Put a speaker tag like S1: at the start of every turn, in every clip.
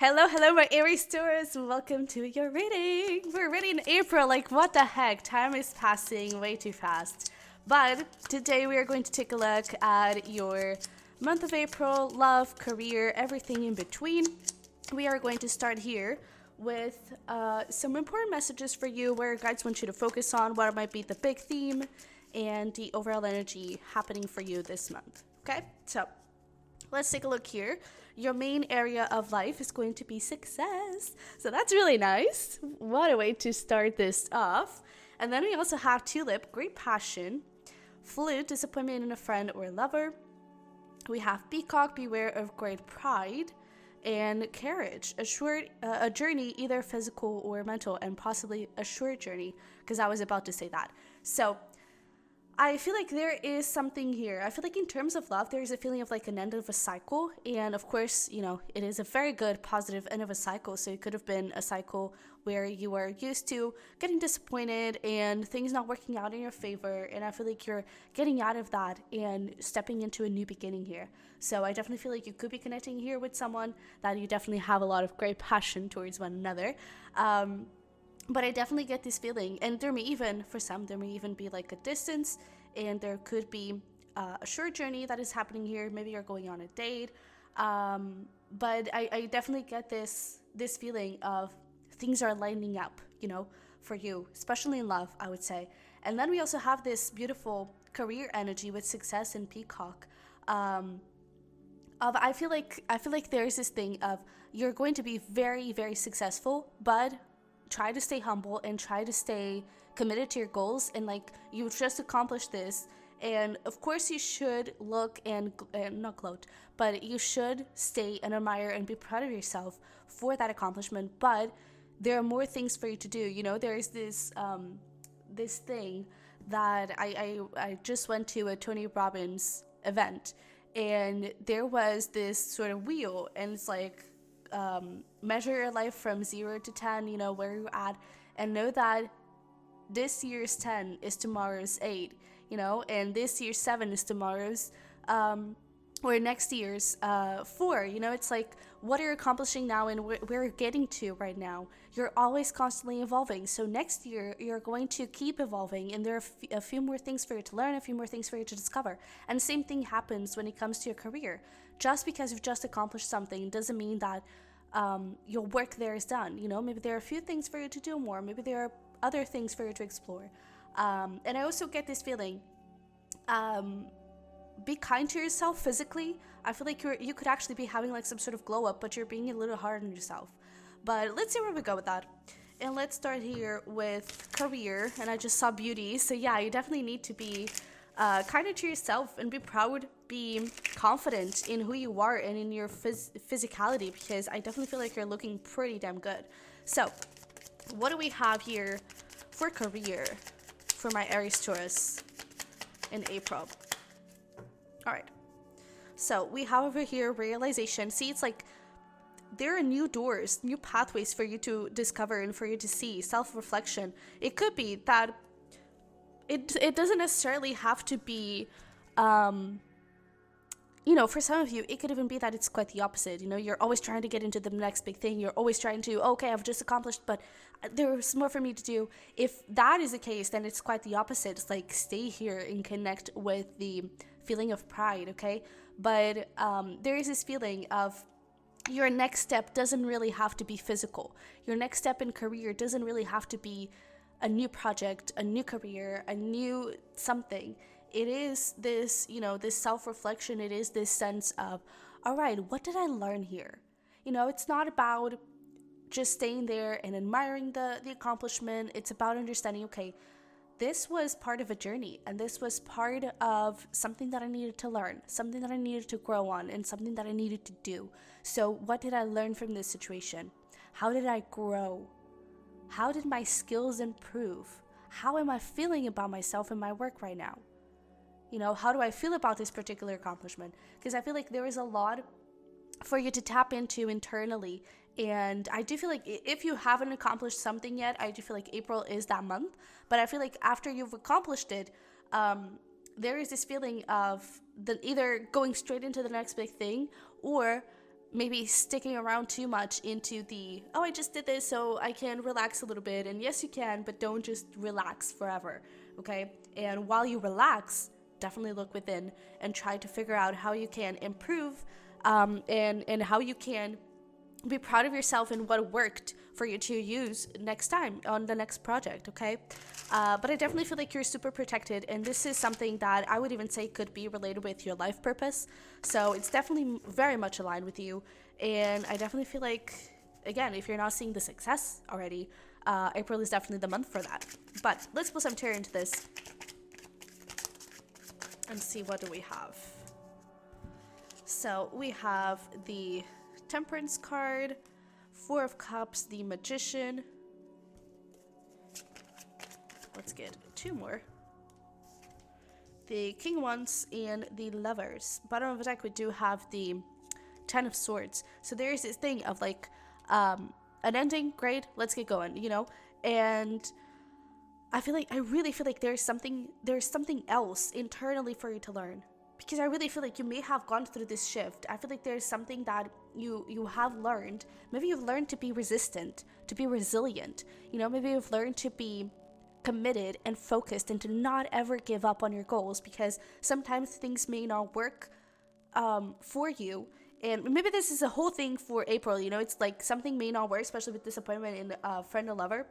S1: Hello, my Aries Taurus. Welcome to your reading. We're already in April. Like, what the heck? Time is passing way too fast. But today we are going to take a look at your month of April, love, career, everything in between. We are going to start here with some important messages for you where guides want you to focus on what might be the big theme and the overall energy happening for you this month. Okay, so let's take a look here. Your main area of life is going to be success. So that's really nice. What a way to start this off. And then we also have tulip, great passion, flute, disappointment in a friend or lover. We have peacock, beware of great pride, and carriage, a journey, either physical or mental, and possibly a short journey, because I was about to say that. So I feel like there is something here. I feel like in terms of love, there is a feeling of like an end of a cycle. And of course, you know, it is a very good, positive end of a cycle. So it could have been a cycle where you were used to getting disappointed and things not working out in your favor. And I feel like you're getting out of that and stepping into a new beginning here. So I definitely feel like you could be connecting here with someone that you definitely have a lot of great passion towards one another. But I definitely get this feeling, and there may even, for some, there may even be like a distance, and there could be a short journey that is happening here. Maybe you're going on a date, but I definitely get this feeling of things are lining up, you know, for you, especially in love, I would say. And then we also have this beautiful career energy with success and peacock. I feel like there's this thing of you're going to be very, very successful, but try to stay humble and try to stay committed to your goals, and like you just accomplished this. And of course you should look and not gloat, but you should stay and admire and be proud of yourself for that accomplishment. But there are more things for you to do. You know, there's this this thing that I just went to a Tony Robbins event, and there was this sort of wheel, and it's like measure your life from 0 to 10, you know, where you're at, and know that this year's 10 is tomorrow's 8, you know, and this year's 7 is tomorrow's or next year's 4. You know, it's like what are you accomplishing now and where you're getting to right now. You're always constantly evolving. So next year you're going to keep evolving, and there are a few more things for you to learn, a few more things for you to discover. And the same thing happens when it comes to your career. Just because you've just accomplished something doesn't mean that your work there is done. You know, maybe there are a few things for you to do more. Maybe there are other things for you to explore. And I also get this feeling, be kind to yourself physically. I feel like you could actually be having like some sort of glow up, but you're being a little hard on yourself. But let's see where we go with that. And let's start here with career. And I just saw beauty. So yeah, you definitely need to be kinder to yourself and be proud, be confident in who you are and in your physicality, because I definitely feel like you're looking pretty damn good. So what do we have here for career for my Aries Taurus in April? All right, so we have over here realization. See, it's like there are new doors, new pathways for you to discover and for you to see. Self-reflection. It could be that it doesn't necessarily have to be, you know, for some of you, it could even be that it's quite the opposite. You know, you're always trying to get into the next big thing. You're always trying to, okay, I've just accomplished, but there's more for me to do. If that is the case, then it's quite the opposite. It's like stay here and connect with the feeling of pride, okay? But there is this feeling of your next step doesn't really have to be physical. Your next step in career doesn't really have to be a new project, a new career, a new something. It is this, you know, this self-reflection. It is this sense of, all right, what did I learn here? You know, it's not about just staying there and admiring the accomplishment. It's about understanding, okay, this was part of a journey, and this was part of something that I needed to learn, something that I needed to grow on, and something that I needed to do. So what did I learn from this situation? How did I grow? How did my skills improve? How am I feeling about myself and my work right now? You know, how do I feel about this particular accomplishment? Because I feel like there is a lot for you to tap into internally. And I do feel like if you haven't accomplished something yet, I do feel like April is that month. But I feel like after you've accomplished it, there is this feeling of either going straight into the next big thing, or maybe sticking around too much into the, oh, I just did this so I can relax a little bit. And yes, you can, but don't just relax forever, okay? And while you relax, definitely look within and try to figure out how you can improve and how you can be proud of yourself and what worked for you to use next time on the next project, okay? But I definitely feel like you're super protected, and this is something that I would even say could be related with your life purpose. So it's definitely very much aligned with you, and I definitely feel like, again, if you're not seeing the success already, April is definitely the month for that. But let's put some tarot into this and see what do we have. So we have the Temperance card, Four of Cups, the Magician. Let's get two more. The King of Wands and the Lovers. Bottom of the deck, we do have the Ten of Swords. So there's this thing of like an ending, great, let's get going, you know? And I really feel like there's something else internally for you to learn. Because I really feel like you may have gone through this shift. I feel like there's something that you have learned. Maybe you've learned to be resistant, to be resilient. You know, maybe you've learned to be committed and focused and to not ever give up on your goals, because sometimes things may not work for you. And maybe this is a whole thing for April, you know, it's like something may not work, especially with disappointment in a friend or lover.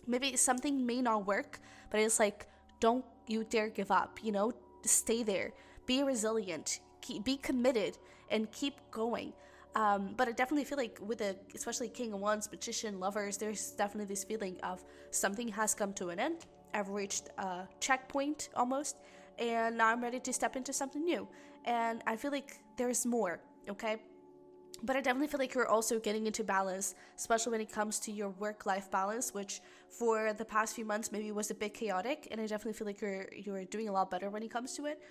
S1: Maybe something may not work, but it's like, don't you dare give up, you know, stay there. Be resilient, be committed, and keep going. But I definitely feel like with especially King of Wands, Magician, Lovers, there's definitely this feeling of something has come to an end. I've reached a checkpoint almost, and now I'm ready to step into something new. And I feel like there's more, okay? But I definitely feel like you're also getting into balance, especially when it comes to your work-life balance, which for the past few months maybe was a bit chaotic. And I definitely feel like you're doing a lot better when it comes to it.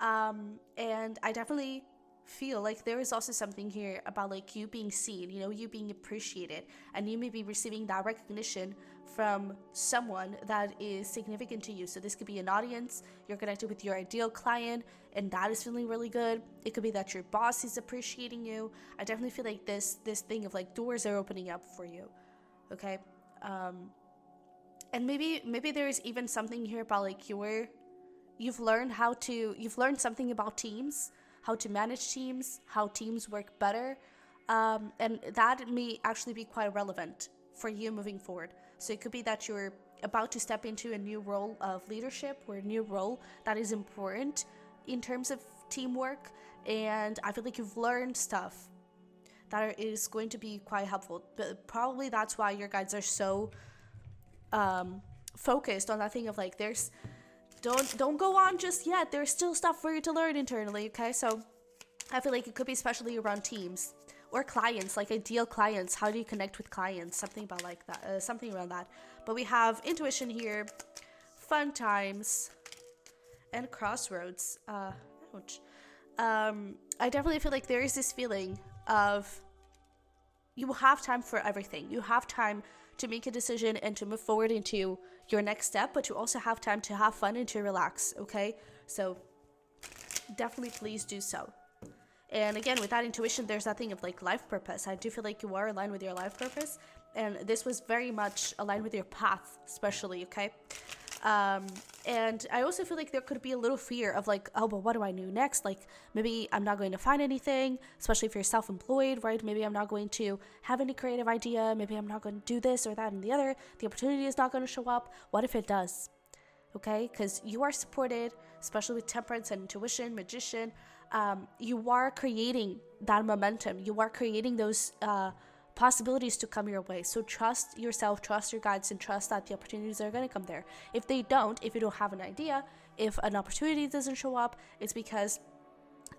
S1: And I definitely feel like there is also something here about like you being seen, you know, you being appreciated, and you may be receiving that recognition from someone that is significant to you. So this could be an audience, you're connected with your ideal client, and that is feeling really good. It could be that your boss is appreciating you. I definitely feel like this thing of like doors are opening up for you, okay? And maybe there is even something here about like you've learned something about teams, how to manage teams, how teams work better. And that may actually be quite relevant for you moving forward. So it could be that you're about to step into a new role of leadership, or a new role that is important in terms of teamwork. And I feel like you've learned stuff that is going to be quite helpful. But probably that's why your guides are so focused on that thing of like, don't go on just yet. There's still stuff for you to learn internally, okay? So I feel like it could be especially around teams or clients, like ideal clients. How do you connect with clients? Something about like that, something around that. But we have intuition here, fun times, and crossroads. Ouch. I definitely feel like there is this feeling of you have time for everything. You have time to make a decision and to move forward into your next step, but you also have time to have fun and to relax, okay? So definitely please do so. And again, with that intuition, there's that thing of like life purpose. I do feel like you are aligned with your life purpose, and this was very much aligned with your path, especially, okay? And I also feel like there could be a little fear of like, oh, but what do I do next? Like, maybe I'm not going to find anything, especially if you're self-employed, right? Maybe I'm not going to have any creative idea. Maybe I'm not going to do this or that and the other. The opportunity is not going to show up. What if it does? Okay? Because you are supported, especially with Temperance and Intuition, Magician. You are creating that momentum. You are creating those possibilities to come your way. So trust yourself, trust your guides, and trust that the opportunities are going to come there. If they don't, if you don't have an idea, if an opportunity doesn't show up, it's because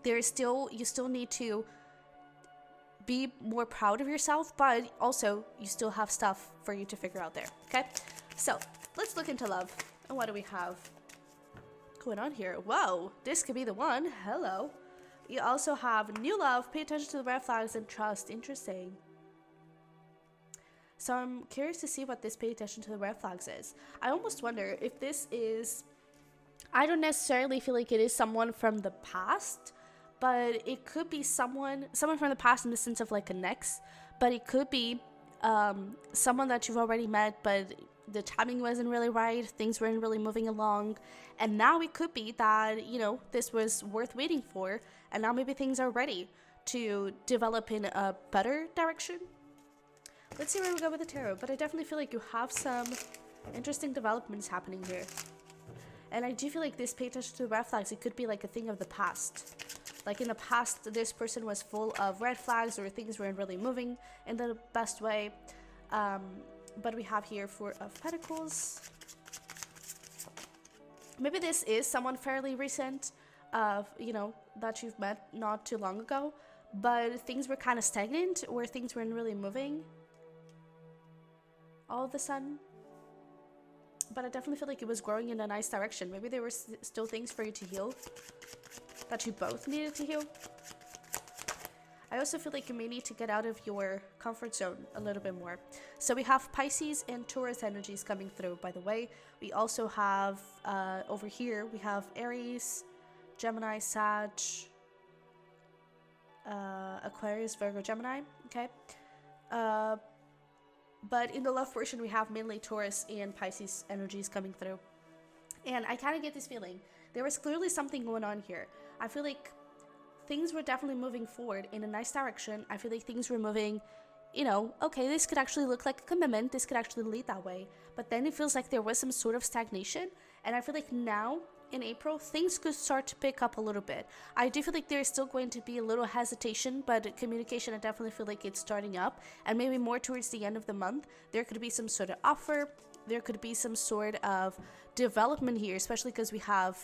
S1: you still need to be more proud of yourself, but also you still have stuff for you to figure out there. Okay, so let's look into love. And what do we have going on here? Whoa, this could be the one. Hello. You also have new love, pay attention to the red flags, and trust. Interesting. So I'm curious to see what this pay attention to the red flags is. I almost wonder if this is, I don't necessarily feel like it is someone from the past, but it could be someone from the past in the sense of like an ex, but it could be someone that you've already met, but the timing wasn't really right, things weren't really moving along, and now it could be that, you know, this was worth waiting for, and now maybe things are ready to develop in a better direction. Let's see where we go with the tarot, but I definitely feel like you have some interesting developments happening here. And I do feel like this, pay attention to the red flags, it could be like a thing of the past. Like in the past, this person was full of red flags or things weren't really moving in the best way. But we have here Four of Pentacles. Maybe this is someone fairly recent, you know, that you've met not too long ago, but things were kind of stagnant or things weren't really moving all of a sudden. But I definitely feel like it was growing in a nice direction. Maybe there were still things for you to heal that you both needed to heal. I also feel like you may need to get out of your comfort zone a little bit more. So we have Pisces and Taurus energies coming through, by the way. We also have, over here, we have Aries, Gemini, Sag, Aquarius, Virgo, Gemini, okay? But in the love portion, we have mainly Taurus and Pisces energies coming through. And I kind of get this feeling. There was clearly something going on here. I feel like things were definitely moving forward in a nice direction. I feel like things were moving, you know, okay, this could actually look like a commitment. This could actually lead that way. But then it feels like there was some sort of stagnation. And I feel like now, in April, things could start to pick up a little bit. I do feel like there's still going to be a little hesitation, but communication, I definitely feel like it's starting up. And maybe more towards the end of the month, there could be some sort of offer. There could be some sort of development here, especially because we have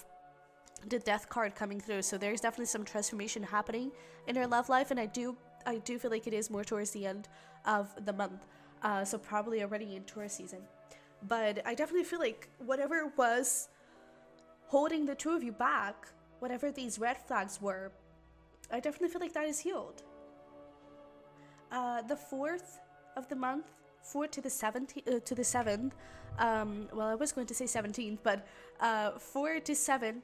S1: the Death card coming through. So there's definitely some transformation happening in your love life. And I do feel like it is more towards the end of the month. So probably already in Taurus season. But I definitely feel like whatever was holding the two of you back, whatever these red flags were, I definitely feel like that is healed. The 4th of the month, 4 to the 7th, well, I was going to say 17th, but 4 to 7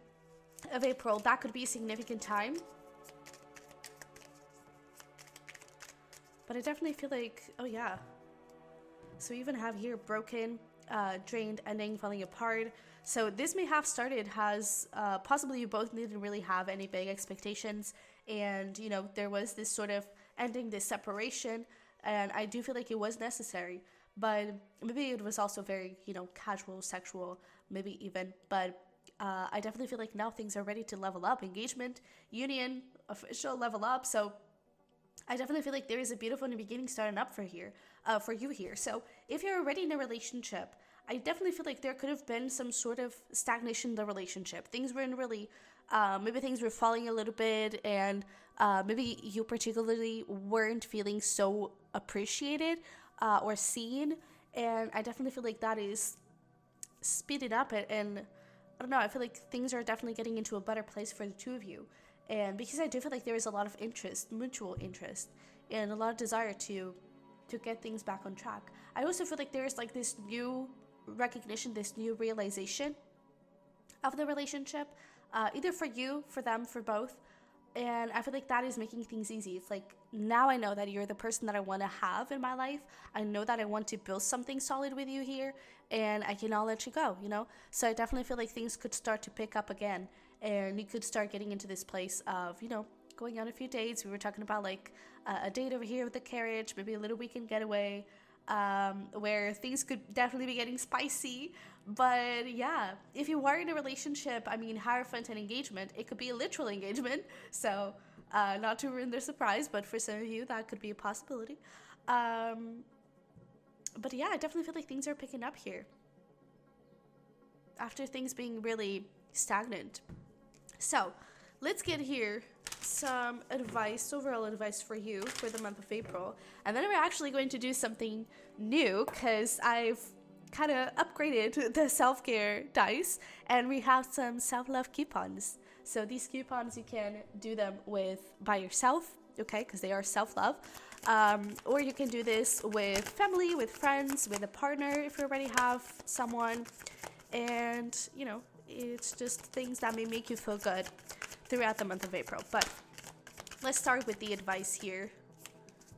S1: of April, that could be a significant time. But I definitely feel like, oh yeah. So we even have here broken, drained, ending, falling apart. So this may have started as possibly you both didn't really have any big expectations, and you know, there was this sort of ending, this separation, and I do feel like it was necessary. But maybe it was also very, you know, casual, sexual, maybe even. But I definitely feel like now things are ready to level up. Engagement, union, official, level up. So I definitely feel like there is a beautiful new beginning starting up for you here. So if you're already in a relationship, I definitely feel like there could have been some sort of stagnation in the relationship. Things weren't really, maybe things were falling a little bit, and maybe you particularly weren't feeling so appreciated or seen. And I definitely feel like that is speeding up it, and I don't know, I feel like things are definitely getting into a better place for the two of you. And because I do feel like there is a lot of interest, mutual interest, and a lot of desire to get things back on track. I also feel like there's like this new recognition, this new realization of the relationship, either for you, for them, for both. And I feel like that is making things easy. It's like, now I know that you're the person that I want to have in my life. I know that I want to build something solid with you here, and I cannot let you go, you know? So I definitely feel like things could start to pick up again, and you could start getting into this place of, you know, going on a few dates. We were talking about like a date over here with the carriage, maybe a little weekend getaway, where things could definitely be getting spicy. But yeah, if you are in a relationship, I mean, Hierophant and engagement, it could be a literal engagement. So not to ruin their surprise, but for some of you, that could be a possibility. But yeah, I definitely feel like things are picking up here after things being really stagnant. So let's get here some advice, overall advice for you for the month of April. And then we're actually going to do something new, because I've kind of upgraded the self-care dice, and we have some self-love coupons. So these coupons, you can do them by yourself, okay, because they are self-love, or you can do this with family, with friends, with a partner if you already have someone. And you know, it's just things that may make you feel good throughout the month of April. But let's start with the advice here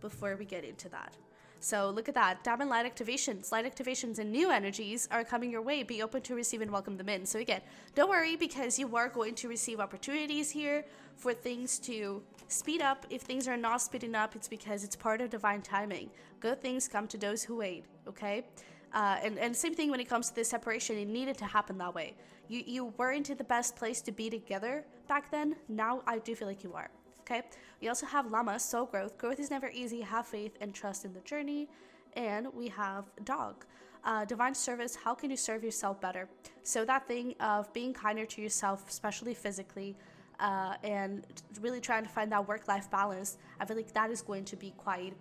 S1: before we get into that. So look at that. Diamond light activations and new energies are coming your way. Be open to receive and welcome them in. So again, don't worry, because you are going to receive opportunities here for things to speed up. If things are not speeding up, it's because it's part of divine timing. Good things come to those who wait, okay? And same thing when it comes to this separation. It needed to happen that way. You weren't in the best place to be together back then. Now I do feel like you are. Okay, we also have Llama, soul growth. Growth is never easy. Have faith and trust in the journey. And we have Dog, divine service. How can you serve yourself better? So that thing of being kinder to yourself, especially physically, and really trying to find that work-life balance. I feel like that is going to be quite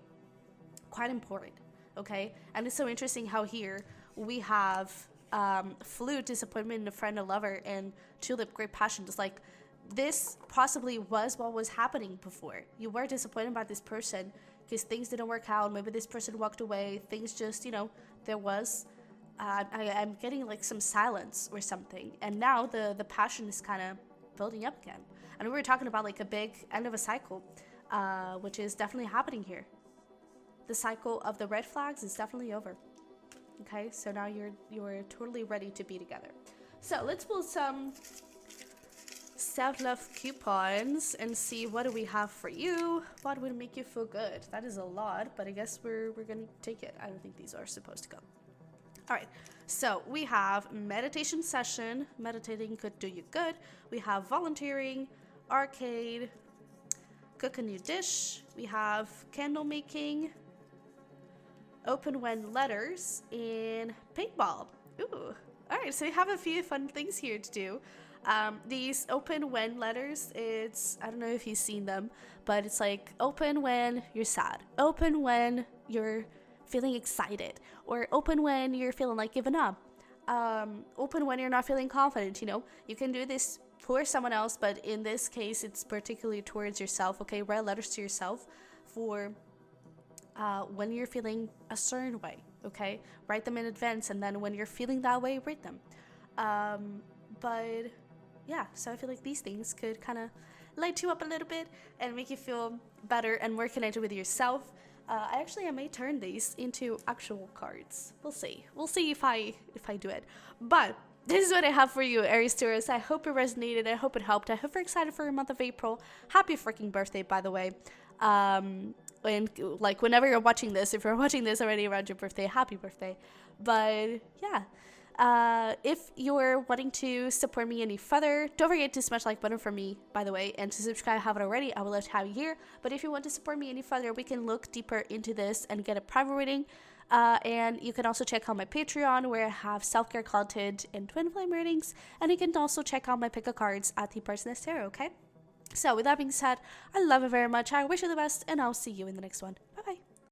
S1: important. Okay, and it's so interesting how here we have flute, disappointment, a friend, a lover, and tulip, great passion. Just like, this possibly was what was happening before. You were disappointed by this person because things didn't work out. Maybe this person walked away. Things just, there was, I'm getting like some silence or something. And now the passion is kind of building up again. And we were talking about like a big end of a cycle, which is definitely happening here. The cycle of the red flags is definitely over. Okay, so now you're totally ready to be together. So let's pull some self-love coupons and see what do we have for you. What would make you feel good? That is a lot, but I guess we're gonna take it. I don't think these are supposed to go. All right, so we have meditation session. Meditating could do you good. We have volunteering, arcade, cook a new dish. We have candle making, open when letters, and paintball. Ooh, all right, so we have a few fun things here to do. These open when letters, it's, I don't know if you've seen them, but it's like open when you're sad, open when you're feeling excited, or open when you're feeling like giving up, open when you're not feeling confident. You can do this for someone else, but in this case, it's particularly towards yourself. Okay, write letters to yourself for when you're feeling a certain way. Okay, write them in advance, and then when you're feeling that way, read them. But yeah, so I feel like these things could kind of light you up a little bit and make you feel better and more connected with yourself. I may turn these into actual cards. We'll see if I do it. But this is what I have for you, Aries-Taurus. I hope it resonated. I hope it helped. I hope you're excited for your month of April. Happy freaking birthday, by the way. And like whenever you're watching this, if you're watching this already around your birthday, happy birthday. But yeah. If you're wanting to support me any further, don't forget to smash the like button for me, by the way, and to subscribe if you haven't already. I would love to have you here. But if you want to support me any further, we can look deeper into this and get a private reading. And you can also check out my Patreon, where I have self-care content and twin flame readings. And you can also check out my pick of cards at the Personal Tarot, okay? So with that being said, I love you very much. I wish you the best, and I'll see you in the next one.